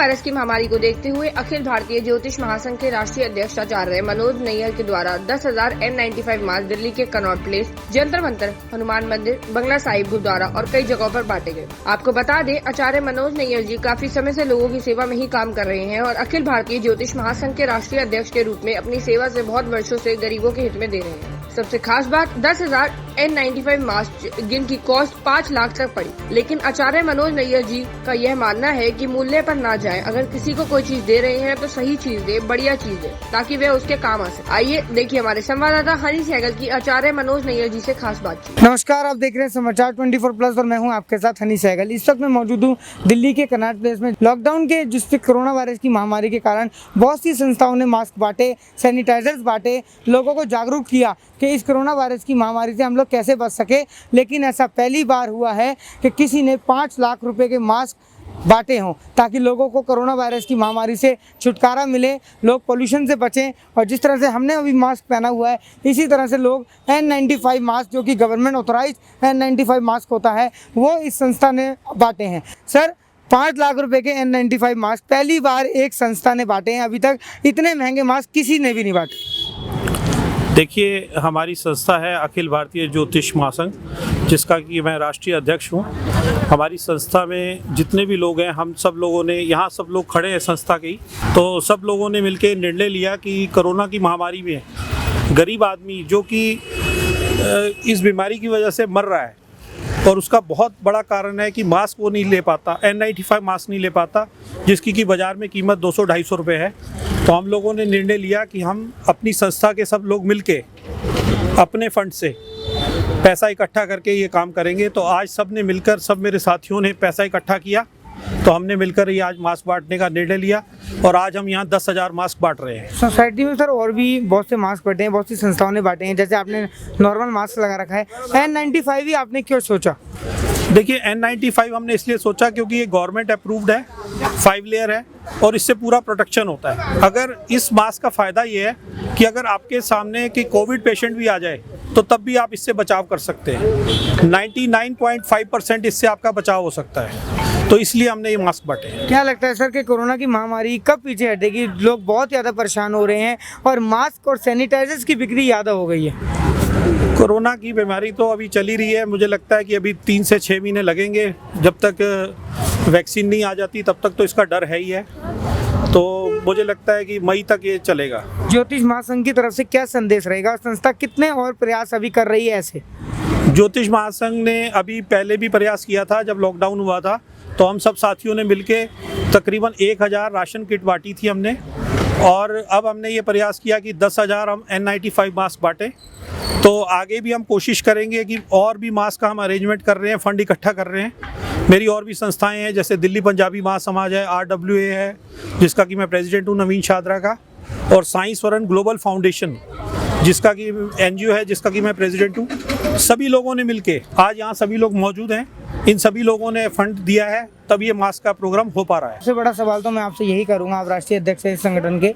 Virus की महामारी को देखते हुए अखिल भारतीय ज्योतिष महासंघ के राष्ट्रीय अध्यक्ष आचार्य मनोज नैयर के द्वारा 10,000 N95 मास्क दिल्ली के कनॉट प्लेस, जंतर मंतर, हनुमान मंदिर, बंगला साहिब गुरुद्वारा और कई जगहों पर बांटे गए। आपको बता दें, आचार्य मनोज नैयर जी काफी समय से लोगों की सेवा में ही काम कर रहे हैं और अखिल भारतीय ज्योतिष महासंघ के राष्ट्रीय अध्यक्ष के रूप में अपनी सेवा से बहुत वर्षों से गरीबों के हित में दे रहे हैं। सबसे खास बात 10,000 N95 मास्क जिनकी कॉस्ट 5 लाख तक पड़ी, लेकिन आचार्य मनोज नैयर जी का यह मानना है कि मूल्य पर ना जाए। अगर किसी को कोई चीज दे रहे हैं तो सही चीज दे, बढ़िया चीज दे, ताकि वे उसके काम आ सके। आइए देखिए हमारे संवाददाता हनी सहगल की आचार्य मनोज नैयर जी से खास बातचीत। नमस्कार, आप देख रहे हैं समाचार 24+ और मैं हूं आपके साथ हनी सहगल। इस वक्त मैं मौजूद हूं दिल्ली के कनॉट प्लेस में। लॉकडाउन के जिससे कोरोना वायरस की महामारी के कारण बहुत सी संस्थाओं ने मास्क बांटे, सैनिटाइजर्स बांटे, लोगों को जागरूक किया कि इस कोरोना वायरस की महामारी से हम लोग कैसे बच सके। लेकिन ऐसा पहली बार हुआ है कि किसी ने 5 लाख रुपए के मास्क बांटे हों ताकि लोगों को कोरोना वायरस की महामारी से छुटकारा मिले, लोग पोल्यूशन से बचें। और जिस तरह से हमने अभी मास्क पहना हुआ है, इसी तरह से लोग N95 मास्क, जो कि गवर्नमेंट ऑथोराइज N95 मास्क होता है, वो इस संस्था ने बांटे हैं। सर, 5 लाख रुपए के N95 मास्क पहली बार एक संस्था ने बांटे हैं। अभी तक इतने महंगे मास्क किसी ने भी नहीं बांटे। देखिए, हमारी संस्था है अखिल भारतीय ज्योतिष महासंघ, जिसका कि मैं राष्ट्रीय अध्यक्ष हूँ। हमारी संस्था में जितने भी लोग हैं, हम सब लोगों ने, यहाँ सब लोग खड़े हैं संस्था के ही, तो सब लोगों ने मिलकर निर्णय लिया कि कोरोना की महामारी में गरीब आदमी जो कि इस बीमारी की वजह से मर रहा है और उसका बहुत बड़ा कारण है कि मास्क वो नहीं ले पाता, N95 मास्क नहीं ले पाता, जिसकी कि बाज़ार में कीमत 200-250 रुपये है। तो हम लोगों ने निर्णय लिया कि हम अपनी संस्था के सब लोग मिलके अपने फंड से पैसा इकट्ठा करके ये काम करेंगे। तो आज सब ने मिलकर, सब मेरे साथियों ने पैसा इकट्ठा किया, तो हमने मिलकर ये आज मास्क बांटने का निर्णय लिया और आज हम यहाँ 10,000 मास्क बांट रहे हैं। सोसाइटी में सर और भी बहुत से मास्क बांटे हैं, बहुत सी संस्थाओं ने बांटे हैं, जैसे आपने नॉर्मल मास्क लगा रखा है, N95 ही आपने क्यों सोचा? देखिए, N95 हमने इसलिए सोचा क्योंकि ये गवर्नमेंट अप्रूव्ड है, 5 लेयर है और इससे पूरा प्रोटेक्शन होता है। अगर इस मास्क का फ़ायदा ये है कि अगर आपके सामने कि कोविड पेशेंट भी आ जाए तो तब भी आप इससे बचाव कर सकते हैं। 99.5% इससे आपका बचाव हो सकता है, तो इसलिए हमने ये मास्क बांटे। क्या लगता है सर कि कोरोना की महामारी कब पीछे हटेगी? लोग बहुत ज़्यादा परेशान हो रहे हैं और मास्क और सैनिटाइजर्स की बिक्री ज़्यादा हो गई है। कोरोना की बीमारी तो अभी चली रही है, मुझे लगता है कि अभी 3 से 6 महीने लगेंगे। जब तक वैक्सीन नहीं आ जाती तब तक तो इसका डर है ही है, तो मुझे लगता है कि मई तक ये चलेगा। ज्योतिष महासंघ की तरफ से क्या संदेश रहेगा? संस्था कितने और प्रयास अभी कर रही है ऐसे? ज्योतिष महासंघ ने अभी पहले भी प्रयास किया था, जब लॉकडाउन हुआ था तो हम सब साथियों ने मिलके तकरीबन 1,000 राशन किट बांटी थी हमने, और अब हमने ये प्रयास किया कि 10,000 हम N95 मास्क बांटें। तो आगे भी हम कोशिश करेंगे कि और भी मास्क का हम अरेंजमेंट कर रहे हैं, फंड इकट्ठा कर रहे हैं। मेरी और भी संस्थाएं हैं, जैसे दिल्ली पंजाबी महासमाज है, RWA है, जिसका कि मैं प्रेसिडेंट हूँ नवीन शादरा का, और साई स्वर्ण ग्लोबल फाउंडेशन, जिसका कि NGO है, जिसका कि मैं प्रेसिडेंट हूँ। सभी लोगों ने मिलके, आज यहाँ सभी लोग मौजूद हैं, इन सभी लोगों ने फंड दिया है, तब ये मास्क का प्रोग्राम हो पा रहा है। सबसे बड़ा सवाल तो मैं आपसे यही करूंगा, आप राष्ट्रीय अध्यक्ष हैं इस संगठन के,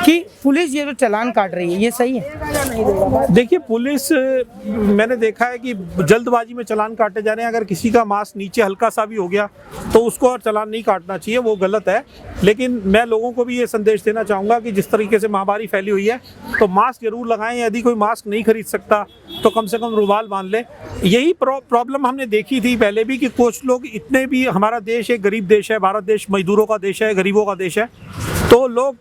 कि पुलिस ये जो चालान काट रही है, ये सही है? देखिए, पुलिस, मैंने देखा है कि जल्दबाजी में चालान काटे जा रहे हैं। अगर किसी का मास्क नीचे हल्का सा भी हो गया तो उसको और चालान नहीं काटना चाहिए, वो गलत है। लेकिन मैं लोगों को भी ये संदेश देना चाहूँगा कि जिस तरीके से महामारी फैली हुई है तो मास्क जरूर लगाएं। यदि कोई मास्क नहीं खरीद सकता तो कम से कम रुमाल बांध ले। यही प्रॉब्लम हमने देखी थी पहले भी कि कुछ लोग, इतने भी, हमारा देश एक गरीब देश है, भारत देश मजदूरों का देश है, गरीबों का देश है, तो लोग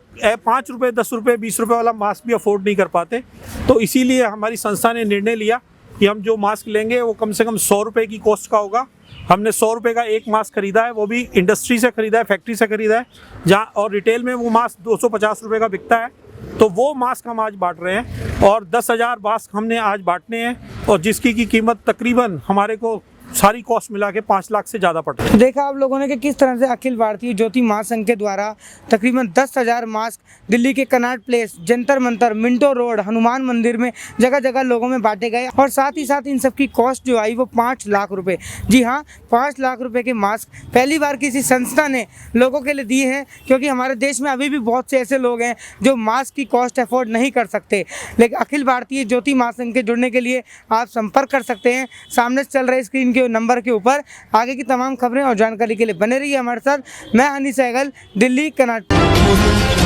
5 रुपये, 10 रुपये, 20 रुपये वाला मास्क भी अफोर्ड नहीं कर पाते। तो इसीलिए हमारी संस्था ने निर्णय लिया कि हम जो मास्क लेंगे वो कम से कम 100 रुपये की कॉस्ट का होगा। हमने 100 रुपये का एक मास्क खरीदा है, वो भी इंडस्ट्री से खरीदा है, फैक्ट्री से खरीदा है, जहाँ, और रिटेल में वो मास्क 250 रुपये का बिकता है। तो वो मास्क हम आज बांट रहे हैं और 10,000 मास्क हमने आज बांटने हैं, और जिसकी की कीमत तकरीबन हमारे को सारी कॉस्ट मिला के 5 लाख से ज़्यादा पड़ रही है। देखा आप लोगों ने कि किस तरह से अखिल भारतीय ज्योति महासंघ के द्वारा तकरीबन 10,000 मास्क दिल्ली के Connaught place, Jantar Mantar, Minto road, Hanuman मंदिर में जगह जगह लोगों में बांटे गए, और साथ ही साथ इन सब की कॉस्ट जो आई वो 5 लाख रुपए। जी हाँ, 5 लाख रुपए के मास्क पहली बार किसी संस्था ने लोगों के लिए दिए हैं, क्योंकि हमारे देश में अभी भी बहुत से ऐसे लोग हैं जो मास्क की कॉस्ट अफोर्ड नहीं कर सकते। लेकिन अखिल भारतीय ज्योति महासंघ के जुड़ने के लिए आप संपर्क कर सकते हैं। सामने चल रहे स्क्रीन के नंबर के ऊपर। आगे की तमाम खबरें और जानकारी के लिए बने रहिए हमारे साथ। मैं हनी सहगल, दिल्ली कर्नाटक।